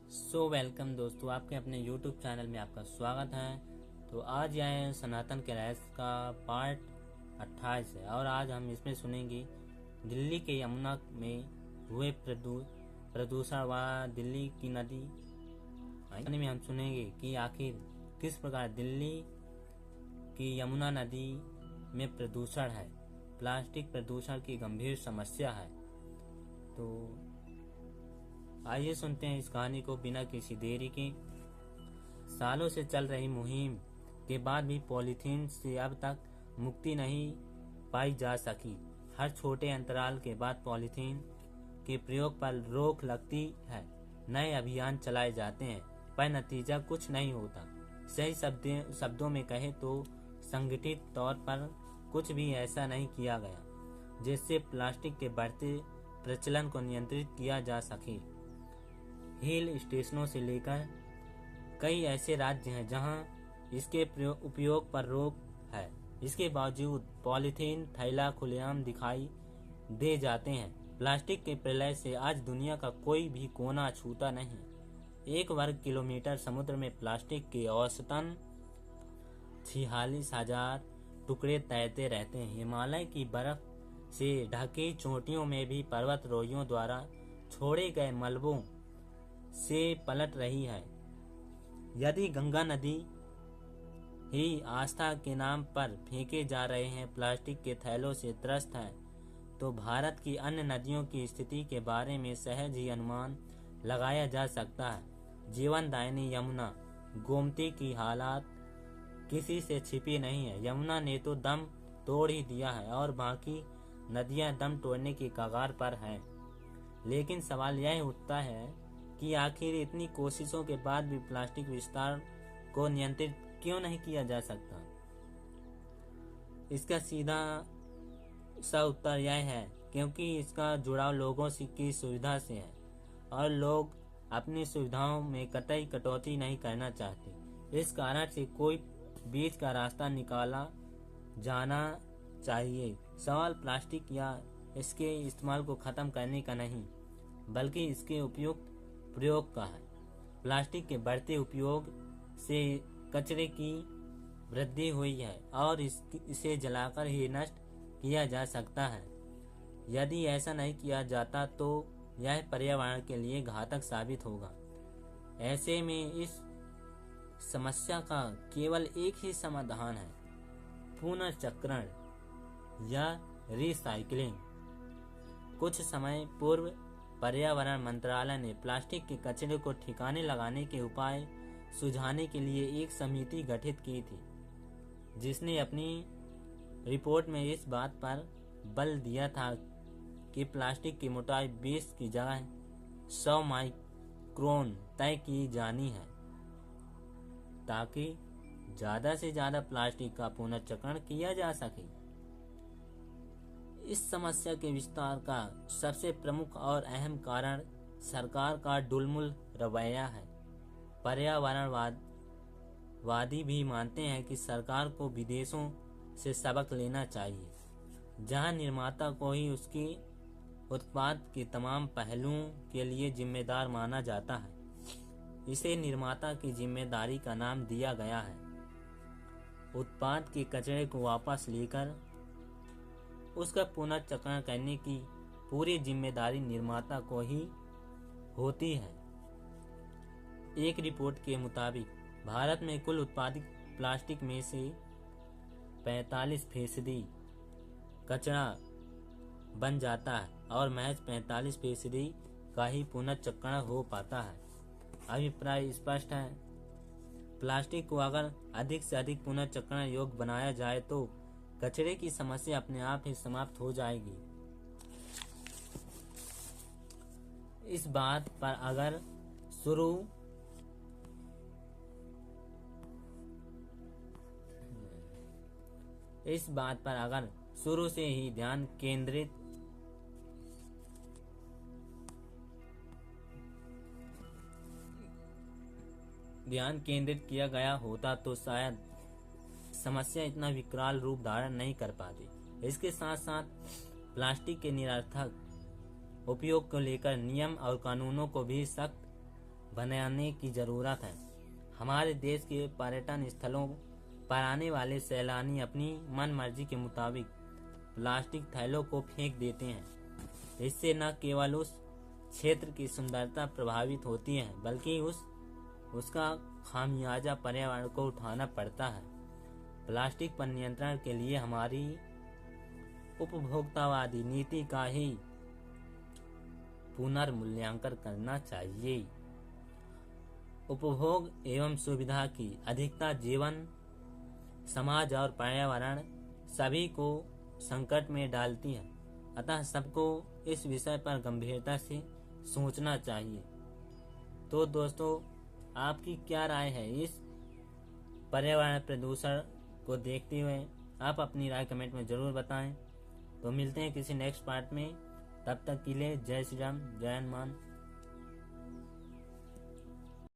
Welcome दोस्तों, आपके अपने YouTube चैनल में आपका स्वागत है। तो आज यह सनातन के रहस्य का पार्ट 28 है और आज हम इसमें सुनेंगे दिल्ली के यमुना में हुए प्रदूषण व दिल्ली की नदी में हम सुनेंगे कि आखिर किस प्रकार दिल्ली की यमुना नदी में प्रदूषण है, प्लास्टिक प्रदूषण की गंभीर समस्या है। तो आइए सुनते हैं इस कहानी को बिना किसी देरी के। सालों से चल रही मुहिम के बाद भी पॉलीथीन से अब तक मुक्ति नहीं पाई जा सकी। हर छोटे अंतराल के बाद पॉलीथीन के प्रयोग पर रोक लगती है, नए अभियान चलाए जाते हैं, पर नतीजा कुछ नहीं होता। सही शब्दों में कहे तो संगठित तौर पर कुछ भी ऐसा नहीं किया गया जिससे प्लास्टिक के बढ़ते प्रचलन को नियंत्रित किया जा सके। हिल स्टेशनों से लेकर कई ऐसे राज्य हैं जहां इसके उपयोग पर रोक है। इसके बावजूद पॉलीथीन थैला खुलेआम दिखाई दे जाते हैं। प्लास्टिक के प्रलय से आज दुनिया का कोई भी कोना छूटा नहीं। 1 वर्ग किलोमीटर समुद्र में प्लास्टिक के औसतन 46,000 टुकड़े तैरते रहते हैं। हिमालय की बर्फ से ढकी चोटियों में भी पर्वतारोहियों द्वारा छोड़े गए मलबों से पलट रही है। यदि गंगा नदी ही आस्था के नाम पर फेंके जा रहे हैं प्लास्टिक के थैलों से त्रस्त है, तो भारत की अन्य नदियों की स्थिति के बारे में सहज ही अनुमान लगाया जा सकता है। जीवनदायिनी यमुना गोमती की हालात किसी से छिपी नहीं है। यमुना ने तो दम तोड़ ही दिया है और बाकी नदियां दम तोड़ने की कगार पर हैं। लेकिन सवाल यह उठता है कि आखिर इतनी कोशिशों के बाद भी प्लास्टिक विस्तार को नियंत्रित क्यों नहीं किया जा सकता। इसका सीधा सा उत्तर यह है क्योंकि इसका जुड़ाव लोगों की सुविधा से है और लोग अपनी सुविधाओं में कतई कटौती नहीं करना चाहते। इस कारण से कोई बीच का रास्ता निकाला जाना चाहिए। सवाल प्लास्टिक या इसके इस्तेमाल को खत्म करने का नहीं, बल्कि इसके उपयुक्त प्रयोग का है। प्लास्टिक के बढ़ते उपयोग से कचरे की वृद्धि हुई है और इसे जलाकर ही नष्ट किया जा सकता है। यदि ऐसा नहीं किया जाता तो यह पर्यावरण के लिए घातक साबित होगा। ऐसे में इस समस्या का केवल एक ही समाधान है, पुनर्चक्रण या रिसाइकलिंग। कुछ समय पूर्व पर्यावरण मंत्रालय ने प्लास्टिक के कचरे को ठिकाने लगाने के उपाय सुझाने के लिए एक समिति गठित की थी, जिसने अपनी रिपोर्ट में इस बात पर बल दिया था कि प्लास्टिक की मोटाई 20 की जगह 100 माइक्रोन तय की जानी है, ताकि ज्यादा से ज्यादा प्लास्टिक का पुनर्चक्रण किया जा सके। इस समस्या के विस्तार का सबसे प्रमुख और अहम कारण सरकार का डुलमुल रवैया है। पर्यावरणवादी भी मानते हैं कि सरकार को विदेशों से सबक लेना चाहिए, जहां निर्माता को ही उसकी उत्पाद के तमाम पहलुओं के लिए जिम्मेदार माना जाता है। इसे निर्माता की जिम्मेदारी का नाम दिया गया है। उत्पाद के कचरे को वापस लेकर उसका पुनर्चक्रण करने की पूरी जिम्मेदारी निर्माता को ही होती है। एक रिपोर्ट के मुताबिक भारत में कुल उत्पादित प्लास्टिक में से 45% कचरा बन जाता है और महज 45% का ही पुनर्चक्रण हो पाता है। अभिप्राय स्पष्ट है, प्लास्टिक को अगर अधिक से अधिक पुनर्चक्रण योग्य बनाया जाए तो कचरे की समस्या अपने आप ही समाप्त हो जाएगी। इस बात पर अगर शुरू से ही ध्यान केंद्रित किया गया होता तो शायद समस्या इतना विकराल रूप धारण नहीं कर पाती। इसके साथ साथ प्लास्टिक के निरर्थक उपयोग को लेकर नियम और कानूनों को भी सख्त बनाने की जरूरत है। हमारे देश के पर्यटन स्थलों पर आने वाले सैलानी अपनी मन मर्जी के मुताबिक प्लास्टिक थैलों को फेंक देते हैं। इससे न केवल उस क्षेत्र की सुंदरता प्रभावित होती है, बल्कि उसका खामियाजा पर्यावरण को उठाना पड़ता है। प्लास्टिक पर नियंत्रण के लिए हमारी उपभोक्तावादी नीति का ही पुनर्मूल्यांकन करना चाहिए। उपभोग एवं सुविधा की अधिकता जीवन, समाज और पर्यावरण सभी को संकट में डालती है। अतः सबको इस विषय पर गंभीरता से सोचना चाहिए। तो दोस्तों, आपकी क्या राय है इस पर्यावरण प्रदूषण को देखते हुए? आप अपनी राय कमेंट में जरूर बताएं। तो मिलते हैं किसी नेक्स्ट पार्ट में। तब तक के लिए जय श्री राम, जय हनुमान।